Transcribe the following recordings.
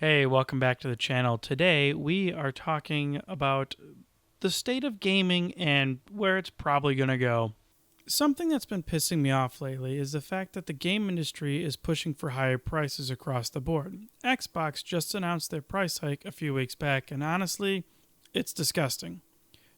Hey, welcome back to the channel. Today we are talking about the state of gaming and where it's probably going to go. Something that's been pissing me off lately is the fact that the game industry is pushing for higher prices across the board. Xbox just announced their price hike a few weeks back, and honestly, it's disgusting.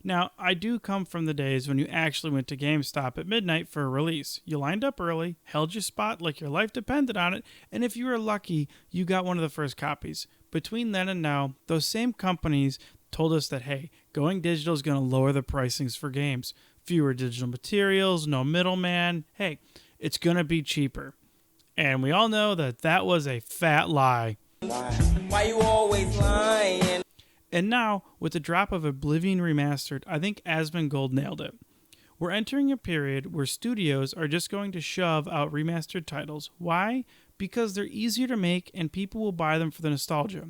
Now, I do come from the days when you actually went to GameStop at midnight for a release. You lined up early, held your spot like your life depended on it, and if you were lucky, you got one of the first copies. Between then and now, those same companies told us that, hey, going digital is going to lower the pricings for games. Fewer digital materials, no middleman. Hey, it's going to be cheaper. And we all know that that was a fat lie. Why you always lying? And now, with the drop of Oblivion Remastered, I think Asmongold nailed it. We're entering a period where studios are just going to shove out remastered titles. Why? Because they're easier to make and people will buy them for the nostalgia.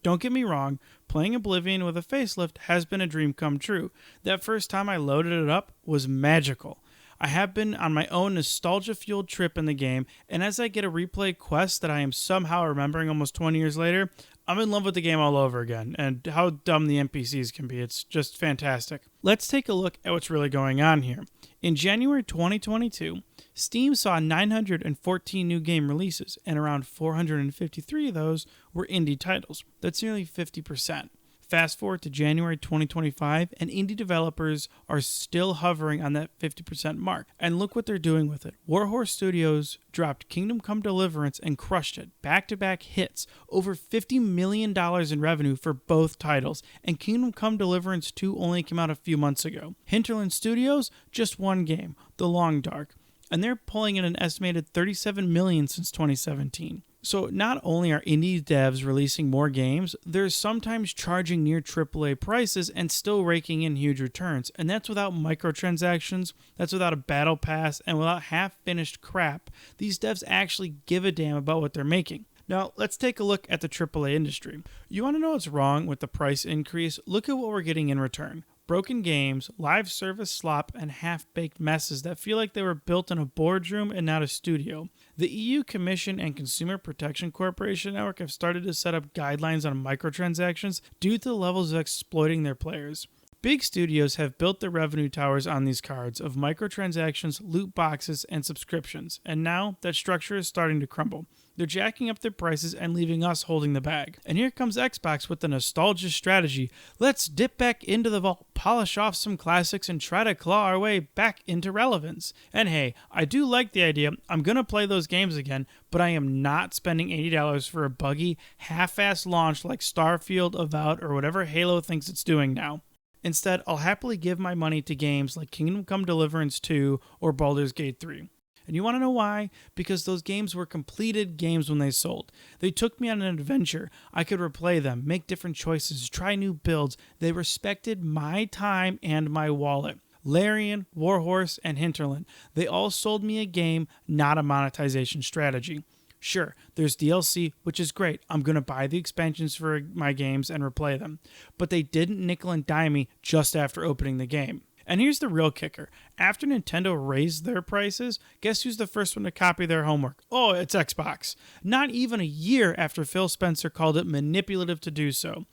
Don't get me wrong, playing Oblivion with a facelift has been a dream come true. That first time I loaded it up was magical. I have been on my own nostalgia-fueled trip in the game, and as I get a replay quest that I am somehow remembering almost 20 years later, I'm in love with the game all over again, and how dumb the NPCs can be. It's just fantastic. Let's take a look at what's really going on here. In January 2022, Steam saw 914 new game releases, and around 453 of those were indie titles. That's nearly 50%. Fast forward to January 2025, and indie developers are still hovering on that 50% mark. And look what they're doing with it. Warhorse Studios dropped Kingdom Come Deliverance and crushed it. Back-to-back hits. Over $50 million in revenue for both titles. And Kingdom Come Deliverance 2 only came out a few months ago. Hinterland Studios, just one game, The Long Dark. And they're pulling in an estimated $37 million since 2017. So not only are indie devs releasing more games, they're sometimes charging near AAA prices and still raking in huge returns. And that's without microtransactions, that's without a battle pass, and without half-finished crap. These devs actually give a damn about what they're making. Now, let's take a look at the AAA industry. You want to know what's wrong with the price increase? Look at what we're getting in return. Broken games, live service slop, and half-baked messes that feel like they were built in a boardroom and not a studio. The EU Commission and Consumer Protection Corporation Network have started to set up guidelines on microtransactions due to the levels of exploiting their players. Big studios have built their revenue towers on these cards of microtransactions, loot boxes, and subscriptions, and now that structure is starting to crumble. They're jacking up their prices and leaving us holding the bag. And here comes Xbox with the nostalgia strategy. Let's dip back into the vault, polish off some classics, and try to claw our way back into relevance. And hey, I do like the idea. I'm going to play those games again, but I am not spending $80 for a buggy, half-assed launch like Starfield, Avowed, or whatever Halo thinks it's doing now. Instead, I'll happily give my money to games like Kingdom Come Deliverance 2 or Baldur's Gate 3. And you want to know why? Because those games were completed games when they sold. They took me on an adventure. I could replay them, make different choices, try new builds. They respected my time and my wallet. Larian, Warhorse, and Hinterland. They all sold me a game, not a monetization strategy. Sure, there's DLC, which is great. I'm going to buy the expansions for my games and replay them. But they didn't nickel and dime me just after opening the game. And here's the real kicker. After Nintendo raised their prices, guess who's the first one to copy their homework? Oh, it's Xbox. Not even a year after Phil Spencer called it manipulative to do so.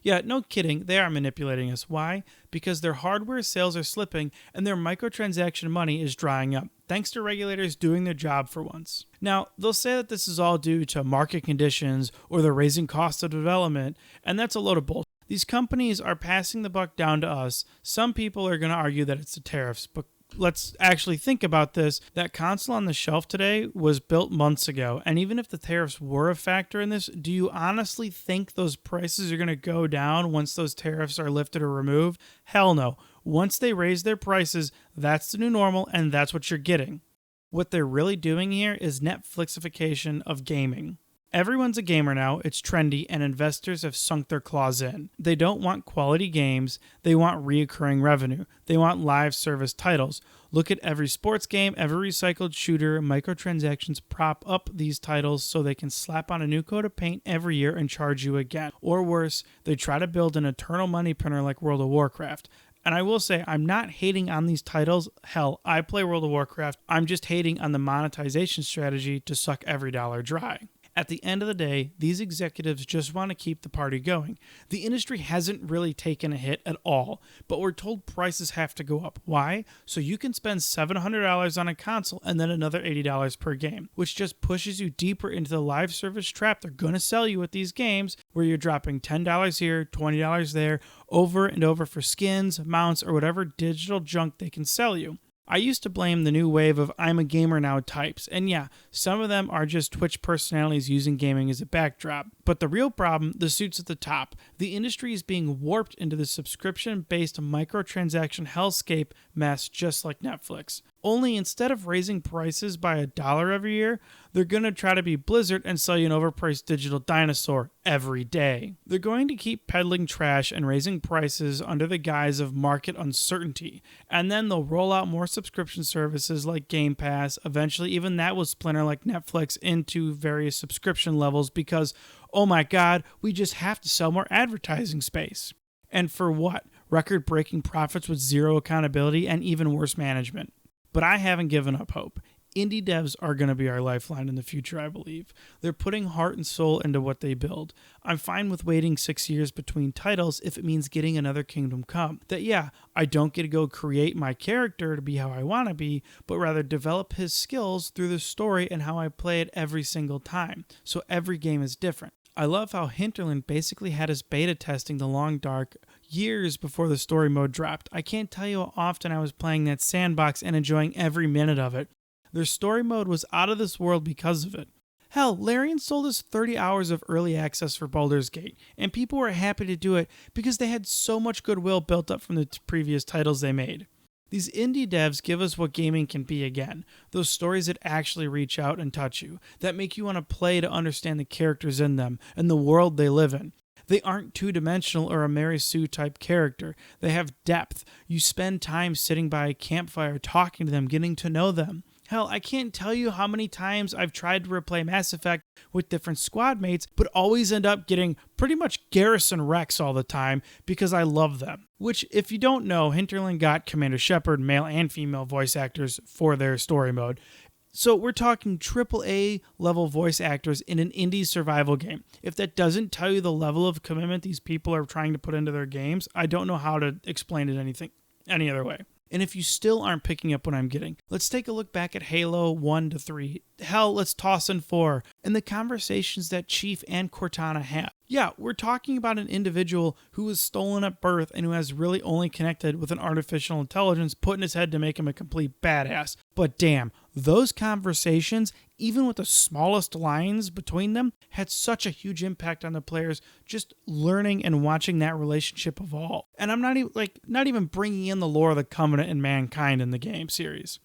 Yeah, no kidding, they are manipulating us. Why? Because their hardware sales are slipping and their microtransaction money is drying up, thanks to regulators doing their job for once. Now, they'll say that this is all due to market conditions or the raising cost of development, and that's a load of bullshit. These companies are passing the buck down to us. Some people are going to argue that it's the tariffs, but let's actually think about this. That console on the shelf today was built months ago, and even if the tariffs were a factor in this, do you honestly think those prices are going to go down once those tariffs are lifted or removed? Hell no. Once they raise their prices, that's the new normal, and that's what you're getting. What they're really doing here is Netflixification of gaming. Everyone's a gamer now, it's trendy, and investors have sunk their claws in. They don't want quality games, they want reoccurring revenue. They want live service titles. Look at every sports game, every recycled shooter. Microtransactions prop up these titles so they can slap on a new coat of paint every year and charge you again. Or worse, they try to build an eternal money printer like World of Warcraft. And I will say, I'm not hating on these titles. Hell, I play World of Warcraft. I'm just hating on the monetization strategy to suck every dollar dry. At the end of the day, these executives just want to keep the party going. The industry hasn't really taken a hit at all, but we're told prices have to go up. Why? So you can spend $700 on a console and then another $80 per game, which just pushes you deeper into the live service trap they're going to sell you with these games, where you're dropping $10 here, $20 there, over and over for skins, mounts, or whatever digital junk they can sell you. I used to blame the new wave of I'm a gamer now types, and yeah, some of them are just Twitch personalities using gaming as a backdrop. But the real problem, the suits at the top. The industry is being warped into the subscription-based microtransaction hellscape mess just like Netflix. Only instead of raising prices by $1 every year, they're going to try to be Blizzard and sell you an overpriced digital dinosaur every day. They're going to keep peddling trash and raising prices under the guise of market uncertainty, and then they'll roll out more subscription services like Game Pass. Eventually, even that will splinter like Netflix into various subscription levels because, oh my god, we just have to sell more advertising space. And for what? Record-breaking profits with zero accountability and even worse management. But I haven't given up hope. Indie devs are going to be our lifeline in the future, I believe. They're putting heart and soul into what they build. I'm fine with waiting 6 years between titles if it means getting another Kingdom Come. That yeah, I don't get to go create my character to be how I want to be, but rather develop his skills through the story and how I play it every single time. So every game is different. I love how Hinterland basically had us beta testing The Long Dark years before the story mode dropped. I can't tell you how often I was playing that sandbox and enjoying every minute of it. Their story mode was out of this world because of it. Hell, Larian sold us 30 hours of early access for Baldur's Gate, and people were happy to do it because they had so much goodwill built up from the previous titles they made. These indie devs give us what gaming can be again, those stories that actually reach out and touch you, that make you want to play to understand the characters in them and the world they live in. They aren't two-dimensional or a Mary Sue type character. They have depth. You spend time sitting by a campfire talking to them, getting to know them. Hell, I can't tell you how many times I've tried to replay Mass Effect with different squad mates, but always end up getting pretty much Garrison Rex all the time because I love them. Which, if you don't know, Hinterland got Commander Shepard, male and female voice actors for their story mode. So we're talking AAA level voice actors in an indie survival game. If that doesn't tell you the level of commitment these people are trying to put into their games, I don't know how to explain it any other way. And if you still aren't picking up what I'm getting, let's take a look back at Halo 1 to 3. Hell, let's toss in 4. And the conversations that Chief and Cortana have. Yeah, we're talking about an individual who was stolen at birth and who has really only connected with an artificial intelligence put in his head to make him a complete badass. But damn, those conversations, even with the smallest lines between them, had such a huge impact on the players just learning and watching that relationship evolve. And I'm not even bringing in the lore of the Covenant and Mankind in the game series.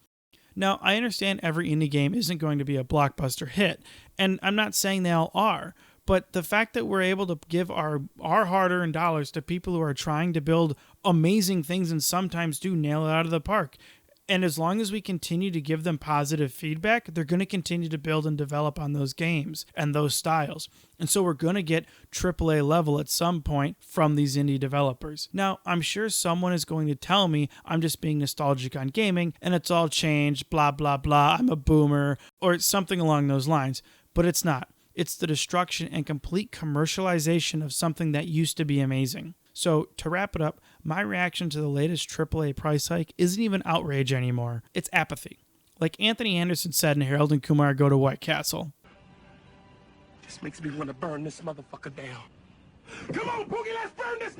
Now, I understand every indie game isn't going to be a blockbuster hit, and I'm not saying they all are, but the fact that we're able to give our hard-earned dollars to people who are trying to build amazing things and sometimes do nail it out of the park. And as long as we continue to give them positive feedback, they're going to continue to build and develop on those games and those styles. And so we're going to get AAA level at some point from these indie developers. Now, I'm sure someone is going to tell me I'm just being nostalgic on gaming and it's all changed, blah, blah, blah, I'm a boomer, or something along those lines. But it's not. It's the destruction and complete commercialization of something that used to be amazing. So, to wrap it up, my reaction to the latest AAA price hike isn't even outrage anymore. It's apathy. Like Anthony Anderson said in Harold and Kumar Go to White Castle. This makes me want to burn this motherfucker down. Come on, Boogie, let's burn this